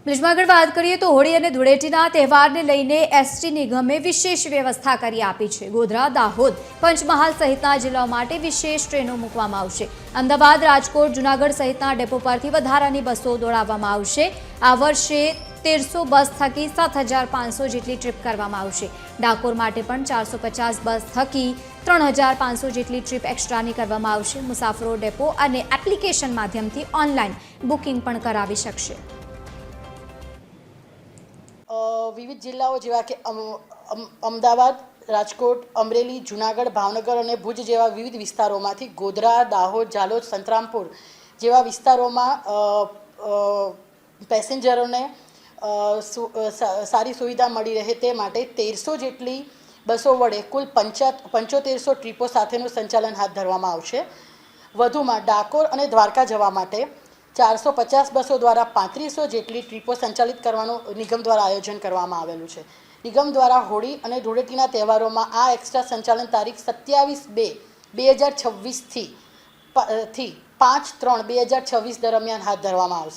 આગળ વાત કરીએ તો હોળી અને ધૂળેટીના તહેવારને લઈને એસટી નિગમે વિશેષ વ્યવસ્થા કરી આપી છે। ગોધરા, દાહોદ, પંચમહાલ સહિતના જિલ્લાઓ માટે વિશેષ ટ્રેનો મૂકવામાં આવશે। અમદાવાદ, રાજકોટ, જૂનાગઢ સહિતના ડેપો પરથી વધારાની બસો દોડાવવામાં આવશે। આ વર્ષે 1300 બસ થકી 7500 જેટલી ટ્રીપ કરવામાં આવશે। ડાકોર માટે પણ 450 બસ થકી 3500 જેટલી ટ્રીપ એક્સ્ટ્રાની કરવામાં આવશે। મુસાફરો ડેપો અને એપ્લિકેશન માધ્યમથી ઓનલાઈન બુકિંગ પણ કરાવી શકશે। વિવિધ જિલ્લાઓ જેવા કે અમદાવાદ, રાજકોટ, અમરેલી, જૂનાગઢ, ભાવનગર અને ભુજ જેવા વિવિધ વિસ્તારોમાંથી ગોધરા, દાહોદ, ઝાલોદ, સંતરામપુર જેવા વિસ્તારોમાં પેસેન્જરોને સારી સુવિધા મળી રહે તે માટે 1300 જેટલી બસો વડે કુલ 7500 ટ્રીપો સાથેનું સંચાલન હાથ ધરવામાં આવશે। વધુમાં ડાકોર અને દ્વારકા જવા માટે 450 બસો દ્વારા 3500 જેટલી ટ્રીપો સંચાલિત કરવાનું નિગમ દ્વારા આયોજન કરવામાં આવેલું છે। નિગમ દ્વારા હોળી અને ધૂળેટીના તહેવારોમાં આ એક્સ્ટ્રા સંચાલન તારીખ 27/2/2026 થી 5/3/2026 દરમિયાન હાથ ધરવામાં આવશે।